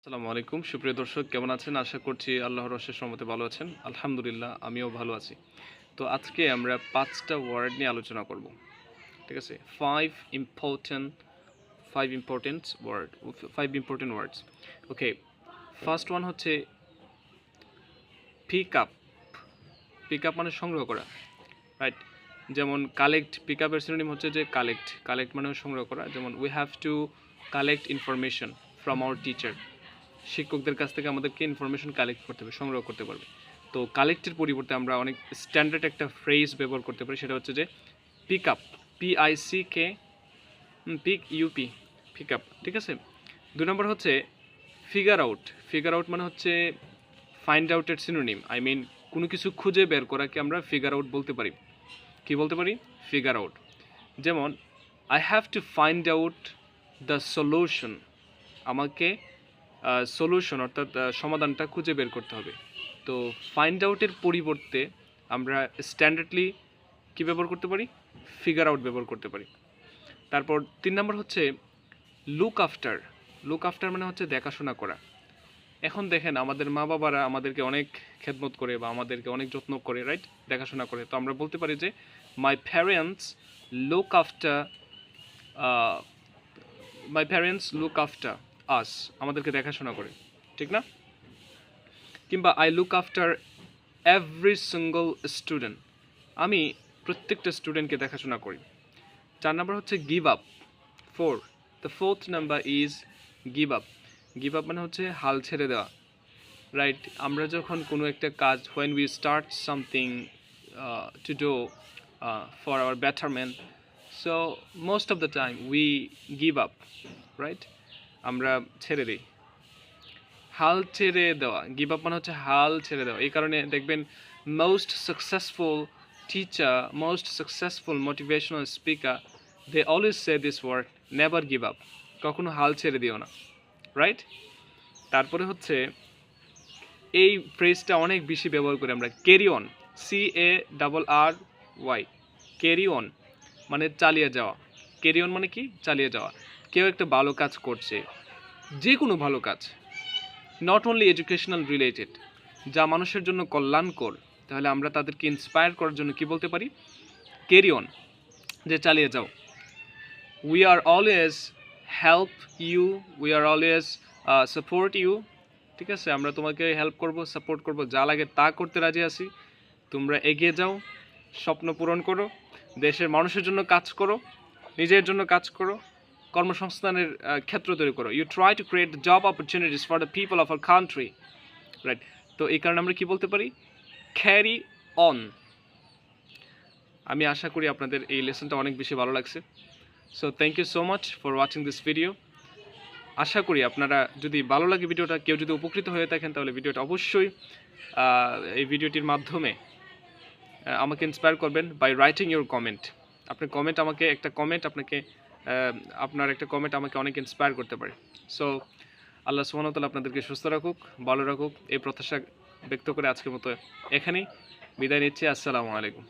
আসসালামু আলাইকুম সুপ্রিয় দর্শক, কেমন আছেন? আশা করছি আল্লাহর অশেষ রহমতে ভালো আছেন। আলহামদুলিল্লাহ, আমিও ভালো আছি। তো আজকে আমরা 5টা ওয়ার্ড নিয়ে আলোচনা করব। ঠিক আছে? 5 ইম্পর্টেন্ট ওয়ার্ডস। ওকে, ফার্স্ট ওয়ান হচ্ছে পিক আপ। পিক আপ মানে সংগ্রহ করা, রাইট? যেমন কালেক্ট, পিক আপের সিনোনিম হচ্ছে যে কালেক্ট। কালেক্ট মানে সংগ্রহ করা। যেমন we have to collect information from our teacher. শিক্ষকদের কাছ থেকে আমাদেরকে ইনফরমেশন কালেক্ট করতে হবে, সংগ্রহ করতে পারবে। তো কালেক্টের পরিবর্তে আমরা অনেক স্ট্যান্ডার্ড একটা ফ্রেজ ব্যবহার করতে পারি, সেটা হচ্ছে যে pick up. PICK, pick UP, pick up. ঠিক আছে? 2 নম্বর হচ্ছে ফিগার আউট। ফিগার আউট মানে হচ্ছে ফাইন্ড আউটের সিনোনিম। কোনো কিছু খুঁজে বের করাকে আমরা ফিগার আউট বলতে পারি। কি বলতে পারি? Figure out. যেমন I have to find out the solution. আমাকে সলিউশন অর্থাৎ সমাধানটা খুঁজে বের করতে হবে। তো ফাইন্ড আউটের পরিবর্তে আমরা স্ট্যান্ডার্ডলি কী ব্যবহার করতে পারি? ফিগার আউট ব্যবহার করতে পারি। তারপর 3 নম্বর হচ্ছে লুক আফটার। লুক আফটার মানে হচ্ছে দেখাশোনা করা। এখন দেখেন, আমাদের মা বাবারা আমাদেরকে অনেক খেদমত করে বা আমাদেরকে অনেক যত্ন করে, রাইট? দেখাশোনা করে। তো আমরা বলতে পারি যে my parents look after look after us. আমাদেরকে দেখাশোনা করে, ঠিক না? কিংবা I look after every single student. আমি প্রত্যেকটা স্টুডেন্টকে দেখাশোনা করি। 4 নম্বর হচ্ছে give up. The fourth number is give up. Give up মানে হচ্ছে হাল ছেড়ে দেওয়া, রাইট? আমরা যখন কোনো একটা কাজ, when we start something to do for our betterment, so most of the time we give up, right? আমরা ছেড়ে দিই। হাল ছেড়ে দেওয়া, গিভ আপ মানে হচ্ছে হাল ছেড়ে দেওয়া। এই কারণে দেখবেন most successful teacher, most successful motivational speaker, they always say this word, never give up. কখনো হাল ছেড়ে দিও না, রাইট? তারপরে হচ্ছে এই ফ্রেজটা অনেক বেশি ব্যবহার করি আমরা, carry on. CARRY, carry on মানে চালিয়ে যাওয়া। ক্যারি অন মানে কি? চালিয়ে যাওয়া। কেউ একটা ভালো কাজ করছে, যে কোনো ভালো কাজ, নট অনলি এডুকেশনাল রিলেটেড, যা মানুষের জন্য কল্যাণকর, তাহলে আমরা তাদেরকে ইন্সপায়ার করার জন্য কি বলতে পারি? ক্যারি অন, যে চালিয়ে যাও। We are always help you, we are always support you. ঠিক আছে? আমরা তোমাকে হেল্প করব, সাপোর্ট করব, যা লাগে তা করতে রাজি আছি। তোমরা এগিয়ে যাও, স্বপ্ন পূরণ করো, দেশের মানুষের জন্য কাজ করো, নিজের জন্য কাজ করো, কর্মসংস্থানের ক্ষেত্র তৈরি করো। You try to create job opportunities for the people of our country, right? তো এই কারণে আমরা কি বলতে পারি? Carry on. আমি আশা করি আপনাদের এই লেসনটা অনেক বেশি ভালো লাগছে। So thank you so much for watching this video. আশা করি আপনারা, যদি ভালো লাগে ভিডিওটা, কেউ যদি উপকৃত হয়ে থাকেন, তাহলে ভিডিওটা অবশ্যই এই ভিডিওটির মাধ্যমে আমাকে ইন্সপায়ার করবেন বাই রাইটিং ইউর কমেন্ট। আপনার কমেন্ট আমাকে, আপনার একটা কমেন্ট আমাকে অনেক ইন্সপায়ার করতে পারে। সো আল্লাহ সুবহানাহু ওয়া তাআলা আপনাদেরকে সুস্থ রাখুক, ভালো রাখুক, এই প্রত্যাশা ব্যক্ত করে আজকের মতো এখানেই বিদায় নিচ্ছি। আসসালামু আলাইকুম।